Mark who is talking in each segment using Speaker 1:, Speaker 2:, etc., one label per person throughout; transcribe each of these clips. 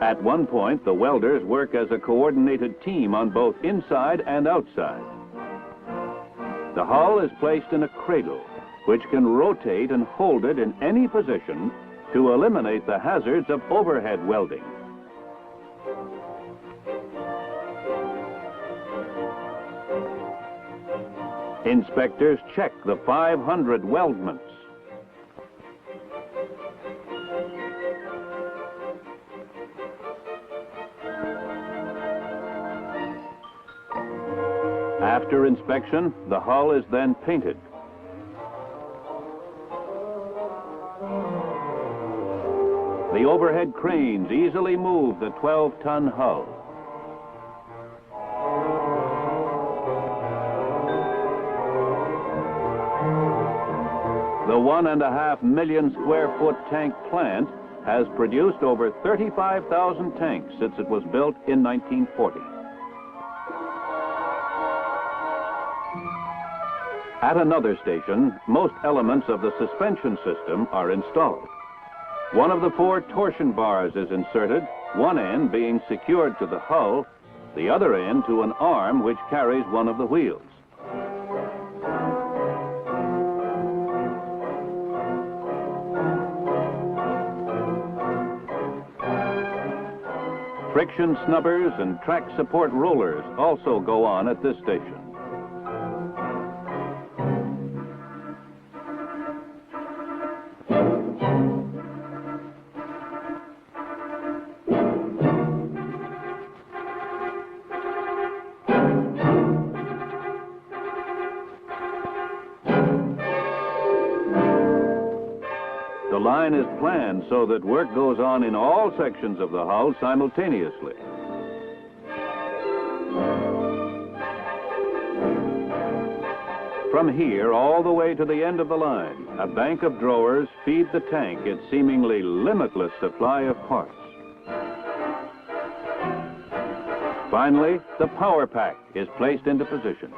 Speaker 1: At one point, the welders work as a coordinated team on both inside and outside. The hull is placed in a cradle, which can rotate and hold it in any position to eliminate the hazards of overhead welding. Inspectors check the 500 weldments. After inspection, the hull is then painted. The overhead cranes easily move the 12-ton hull. The 1.5 million square foot tank plant has produced over 35,000 tanks since it was built in 1940. At another station, most elements of the suspension system are installed. One of the 4 torsion bars is inserted, one end being secured to the hull, the other end to an arm which carries one of the wheels. Friction snubbers and track support rollers also go on at this station. The line is planned so that work goes on in all sections of the hull simultaneously. From here all the way to the end of the line, a bank of drawers feed the tank its seemingly limitless supply of parts. Finally, the power pack is placed into position.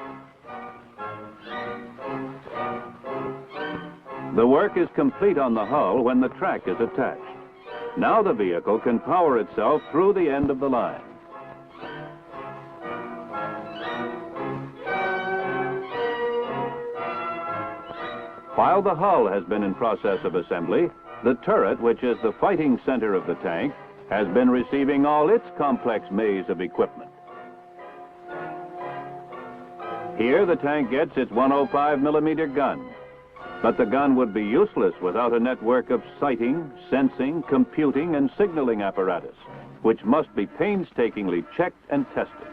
Speaker 1: The work is complete on the hull when the track is attached. Now the vehicle can power itself through the end of the line. While the hull has been in process of assembly, the turret, which is the fighting center of the tank, has been receiving all its complex maze of equipment. Here the tank gets its 105-millimeter gun. But the gun would be useless without a network of sighting, sensing, computing, and signaling apparatus, which must be painstakingly checked and tested.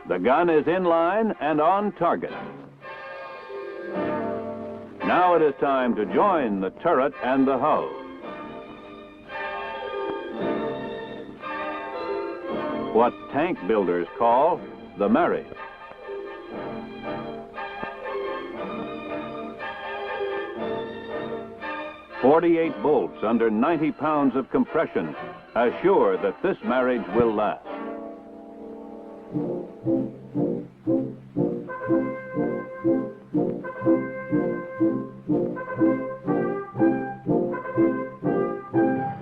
Speaker 1: The gun is in line and on target. Now it is time to join the turret and the hull. What tank builders call the marriage. "48 bolts under 90 pounds of compression assure that this marriage will last.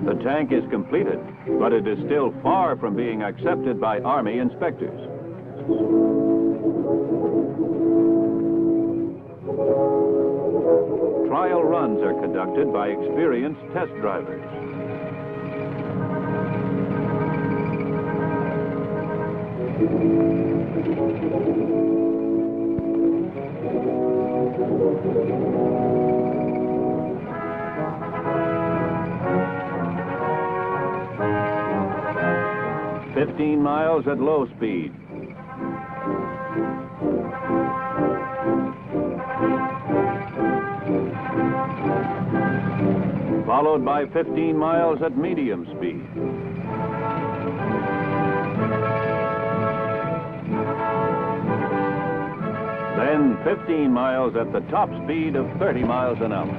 Speaker 1: The tank is completed, but it is still far from being accepted by Army inspectors. Trial runs are conducted by experienced test drivers. "15 miles at low speed. Followed by 15 miles at medium speed. Then 15 miles at the top speed of 30 miles an hour.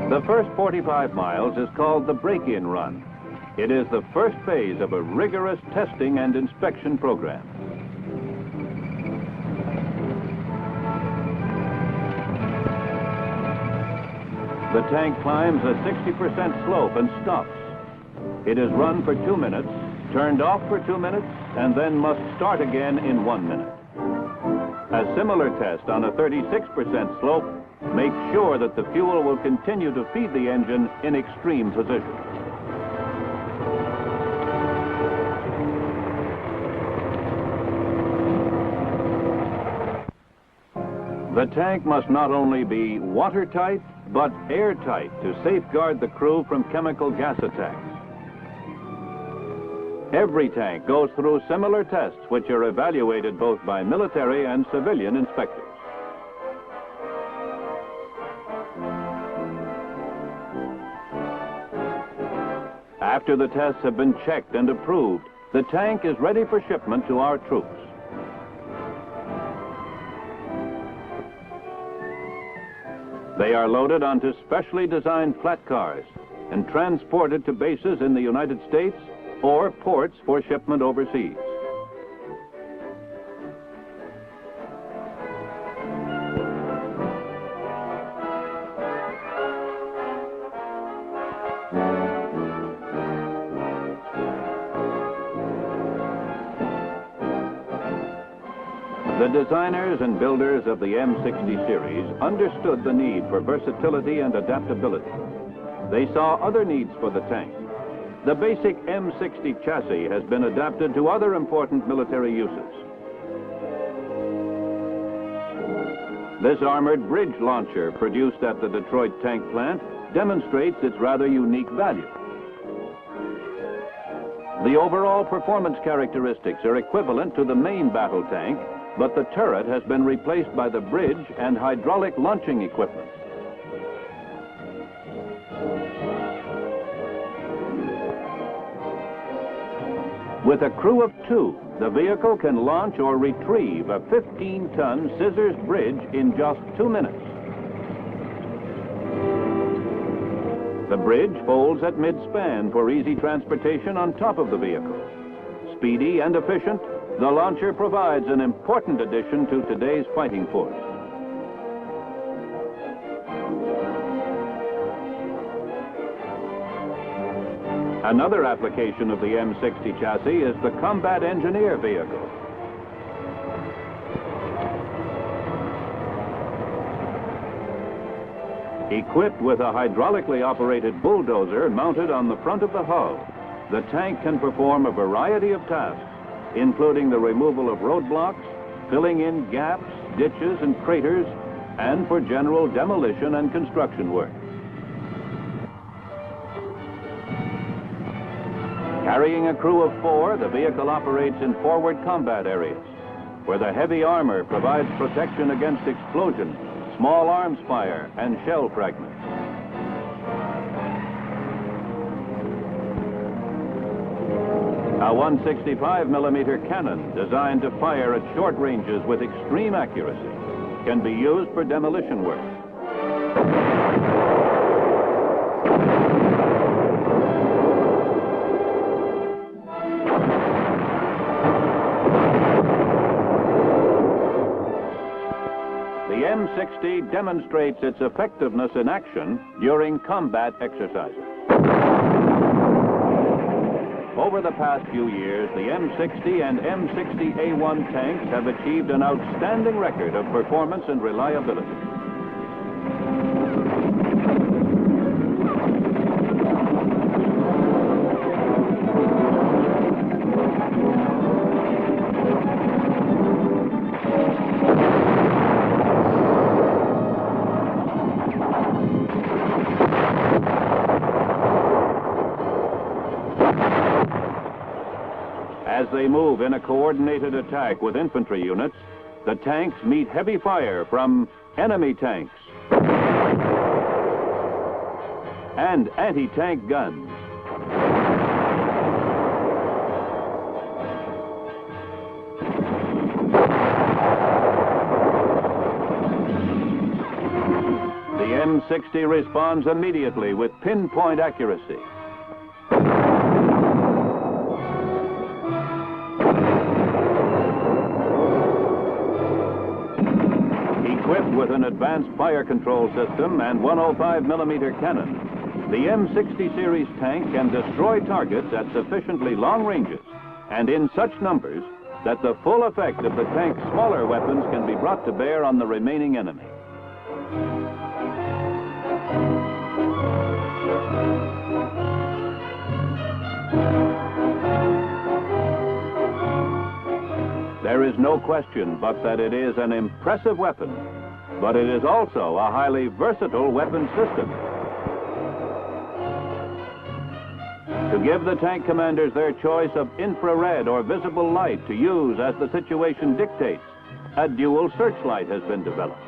Speaker 1: The first 45 miles is called the break-in run. It is the first phase of a rigorous testing and inspection program. The tank climbs a 60% slope and stops. It is run for 2 minutes, turned off for 2 minutes, and then must start again in 1 minute. A similar test on a 36% slope makes sure that the fuel will continue to feed the engine in extreme positions. The tank must not only be watertight, but airtight to safeguard the crew from chemical gas attacks. Every tank goes through similar tests, which are evaluated both by military and civilian inspectors. After the tests have been checked and approved, the tank is ready for shipment to our troops. They are loaded onto specially designed flat cars and transported to bases in the United States or ports for shipment overseas. The designers and builders of the M60 series understood the need for versatility and adaptability. They saw other needs for the tank. The basic M60 chassis has been adapted to other important military uses. This armored bridge launcher produced at the Detroit tank plant demonstrates its rather unique value. The overall performance characteristics are equivalent to the main battle tank, but the turret has been replaced by the bridge and hydraulic launching equipment. With a crew of 2, the vehicle can launch or retrieve a 15-ton scissors bridge in just 2 minutes. The bridge folds at mid-span for easy transportation on top of the vehicle. Speedy and efficient, the launcher provides an important addition to today's fighting force. Another application of the M60 chassis is the combat engineer vehicle. Equipped with a hydraulically operated bulldozer mounted on the front of the hull, the tank can perform a variety of tasks, including the removal of roadblocks, filling in gaps, ditches, and craters, and for general demolition and construction work. Carrying a crew of 4, the vehicle operates in forward combat areas, where the heavy armor provides protection against explosion, small arms fire, and shell fragments. A 165mm cannon designed to fire at short ranges with extreme accuracy can be used for demolition work. The M60 demonstrates its effectiveness in action during combat exercises. Over the past few years, the M60 and M60A1 tanks have achieved an outstanding record of performance and reliability. As they move in a coordinated attack with infantry units, the tanks meet heavy fire from enemy tanks and anti-tank guns. The M60 responds immediately with pinpoint accuracy. with an advanced fire control system and 105mm cannon, the M60 series tank can destroy targets at sufficiently long ranges and in such numbers that the full effect of the tank's smaller weapons can be brought to bear on the remaining enemy. There is no question but that it is an impressive weapon, but it is also a highly versatile weapon system. To give the tank commanders their choice of infrared or visible light to use as the situation dictates, a dual searchlight has been developed.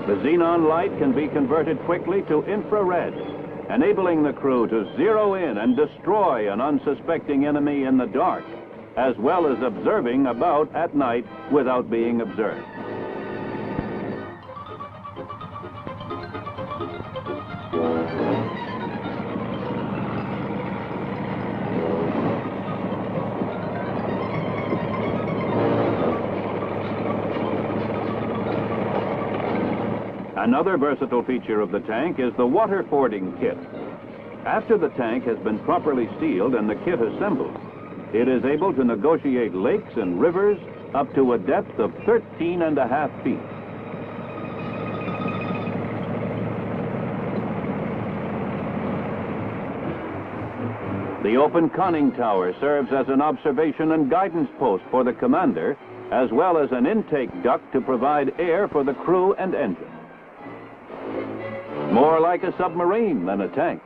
Speaker 1: The xenon light can be converted quickly to infrared, enabling the crew to zero in and destroy an unsuspecting enemy in the dark, as well as observing about at night without being observed. Another versatile feature of the tank is the water fording kit. After the tank has been properly sealed and the kit assembled, it is able to negotiate lakes and rivers up to a depth of 13.5 feet. The open conning tower serves as an observation and guidance post for the commander, as well as an intake duct to provide air for the crew and engine. More like a submarine than a tank.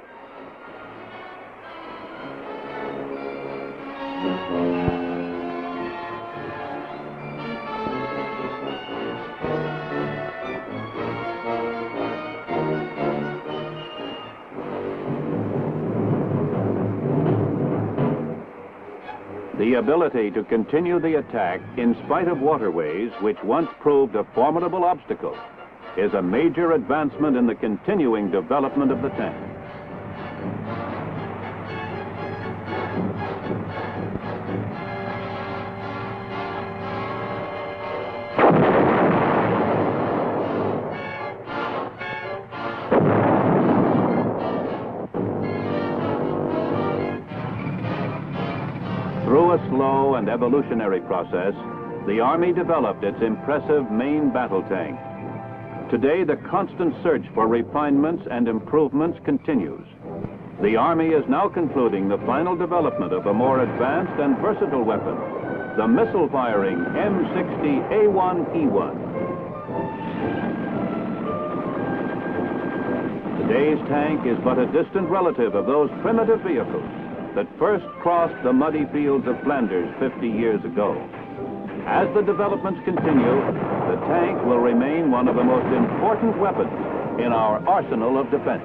Speaker 1: The ability to continue the attack in spite of waterways, which once proved a formidable obstacle, is a major advancement in the continuing development of the tank. Through a slow and evolutionary process, the Army developed its impressive main battle tank. Today, the constant search for refinements and improvements continues. The Army is now concluding the final development of a more advanced and versatile weapon, the missile-firing M60A1E1. Today's tank is but a distant relative of those primitive vehicles that first crossed the muddy fields of Flanders 50 years ago. As the developments continue, the tank will remain one of the most important weapons in our arsenal of defense.